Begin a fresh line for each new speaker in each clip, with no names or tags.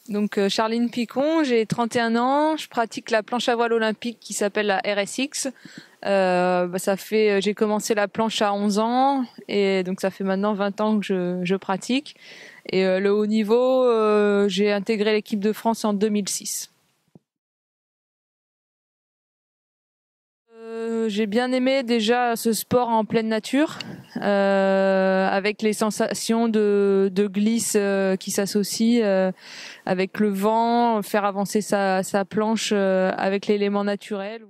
Donc Charline Picon, j'ai 31 ans, je pratique la planche à voile olympique qui s'appelle la RSX. J'ai commencé la planche à 11 ans et donc ça fait maintenant 20 ans que je pratique. Et le haut niveau, j'ai intégré l'équipe de France en 2006. J'ai bien aimé déjà ce sport en pleine nature, avec les sensations de glisse qui s'associent avec le vent, faire avancer sa planche avec l'élément naturel.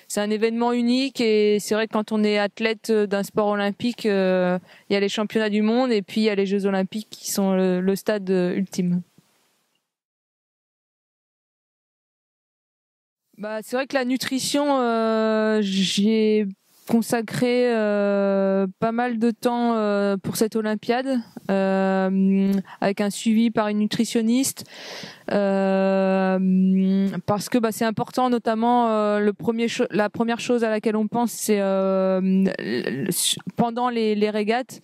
C'est un événement unique et c'est vrai que quand on est athlète d'un sport olympique, il y a les championnats du monde et puis il y a les Jeux olympiques qui sont le stade ultime. C'est vrai que la nutrition, j'y ai consacré pas mal de temps pour cette Olympiade, avec un suivi par une nutritionniste. Parce que c'est important, notamment la première chose à laquelle on pense, c'est pendant les régates,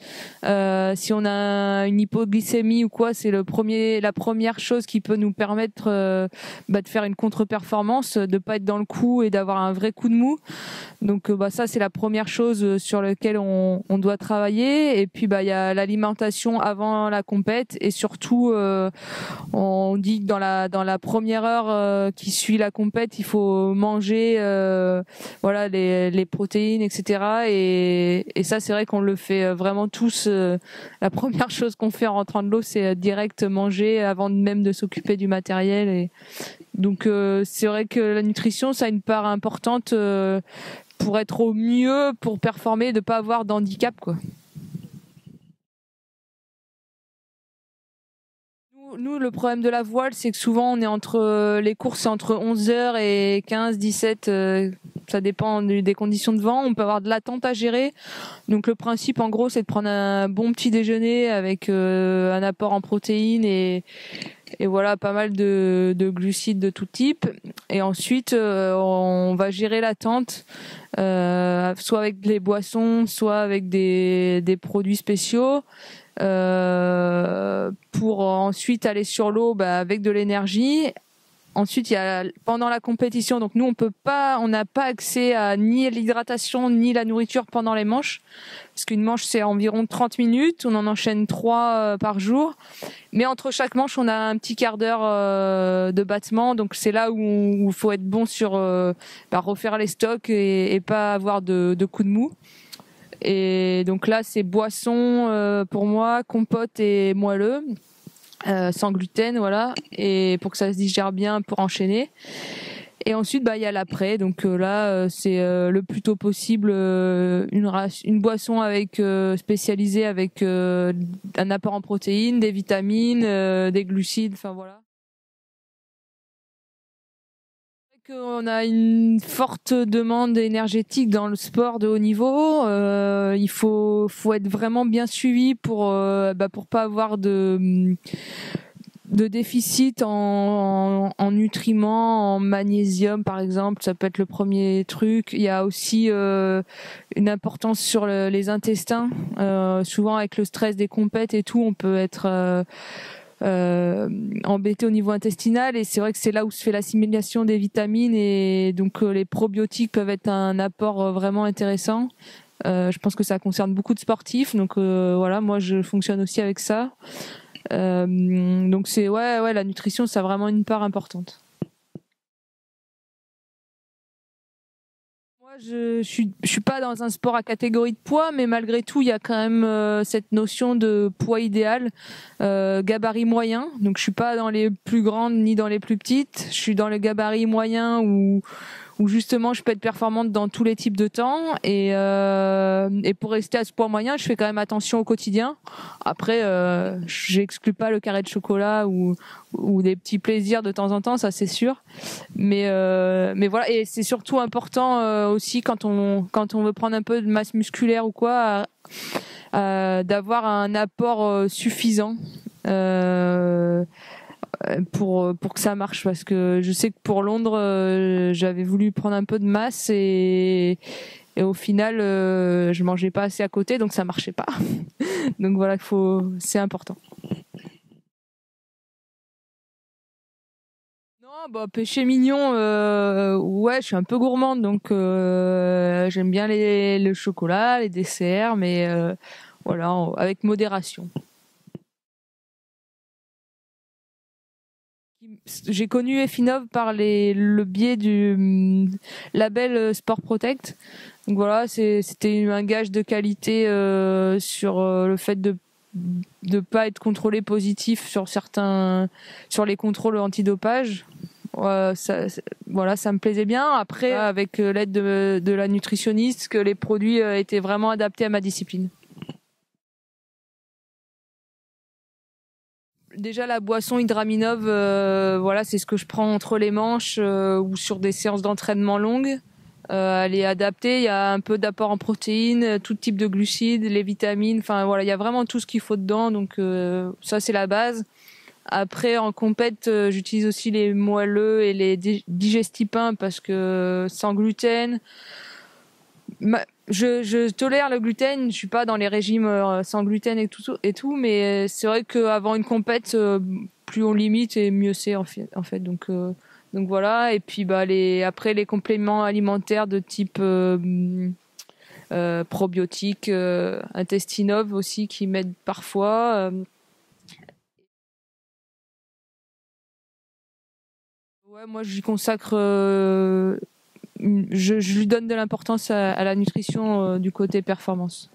si on a une hypoglycémie ou quoi, c'est la première chose qui peut nous permettre de faire une contre-performance, de pas être dans le coup et d'avoir un vrai coup de mou. Donc ça c'est la première chose sur laquelle on doit travailler. Et puis il y a l'alimentation avant la compète et surtout on dit que dans la première heure qui suit la compète, il faut manger les protéines, etc. Et ça c'est vrai qu'on le fait vraiment tous. La première chose qu'on fait en rentrant de l'eau, c'est direct manger avant même de s'occuper du matériel. Et donc c'est vrai que la nutrition, ça a une part importante pour être au mieux, pour performer, de pas avoir d'handicap, quoi. Nous, le problème de la voile, c'est que souvent, on est les courses, c'est entre 11h et 15, 17, ça dépend des conditions de vent. On peut avoir de l'attente à gérer. Donc, le principe, en gros, c'est de prendre un bon petit déjeuner avec un apport en protéines et voilà, pas mal de glucides de tout type. Et ensuite, on va gérer l'attente, soit avec les boissons, soit avec des produits spéciaux. Pour ensuite aller sur l'eau avec de l'énergie. Ensuite, il y a pendant la compétition, donc nous on n'a pas accès à ni l'hydratation ni la nourriture pendant les manches, parce qu'une manche c'est environ 30 minutes, on en enchaîne 3 par jour, mais entre chaque manche on a un petit quart d'heure de battement, donc c'est là où il faut être bon sur refaire les stocks et pas avoir de coups de mou. Et donc là, c'est boisson pour moi, compote et moelleux, sans gluten, voilà. Et pour que ça se digère bien, pour enchaîner. Et ensuite, il y a l'après. Donc là, c'est le plus tôt possible une boisson spécialisée avec un apport en protéines, des vitamines, des glucides, enfin voilà. On a une forte demande énergétique dans le sport de haut niveau. Il faut être vraiment bien suivi pour pas avoir de déficit en nutriments, en magnésium par exemple. Ça peut être le premier truc. Il y a aussi une importance sur les intestins. Souvent avec le stress des compètes et tout, on peut être embêté au niveau intestinal, et c'est vrai que c'est là où se fait l'assimilation des vitamines, et donc les probiotiques peuvent être un apport vraiment intéressant. Je pense que ça concerne beaucoup de sportifs, donc voilà, moi je fonctionne aussi avec ça. Donc c'est la nutrition, ça a vraiment une part importante. Je suis pas dans un sport à catégorie de poids, mais malgré tout, il y a quand même cette notion de poids idéal, gabarit moyen. Donc je suis pas dans les plus grandes ni dans les plus petites. Je suis dans le gabarit moyen où justement je peux être performante dans tous les types de temps, et pour rester à ce poids moyen, je fais quand même attention au quotidien. Après, j'exclus pas le carré de chocolat ou des petits plaisirs de temps en temps, ça c'est sûr. Mais voilà, et c'est surtout important aussi quand on veut prendre un peu de masse musculaire ou quoi, d'avoir un apport suffisant. Pour que ça marche, parce que je sais que pour Londres j'avais voulu prendre un peu de masse, et Et au final, je mangeais pas assez à côté, donc ça marchait pas. Donc voilà, c'est important. Non, bah péché mignon, ouais, je suis un peu gourmande, donc j'aime bien le chocolat, les desserts, mais voilà, avec modération. J'ai connu Effinov par le biais du label Sport Protect. Donc voilà, c'était un gage de qualité sur le fait de pas être contrôlé positif sur les contrôles antidopage. Voilà, ça me plaisait bien. Après, avec l'aide de la nutritionniste, que les produits étaient vraiment adaptés à ma discipline. Déjà la boisson Hydraminov, voilà, c'est ce que je prends entre les manches ou sur des séances d'entraînement longues. Elle est adaptée, il y a un peu d'apport en protéines, tout type de glucides, les vitamines, enfin voilà, il y a vraiment tout ce qu'il faut dedans, donc ça c'est la base. Après en compète, j'utilise aussi les moelleux et les digestipins parce que sans gluten. Je tolère le gluten, je suis pas dans les régimes sans gluten et tout, mais c'est vrai qu'avant une compète, plus on limite et mieux c'est en fait. Donc voilà. Et puis bah après les compléments alimentaires de type probiotiques, intestinov aussi qui m'aident parfois. Ouais, moi j'y consacre. Je lui donne de l'importance à la nutrition du côté performance.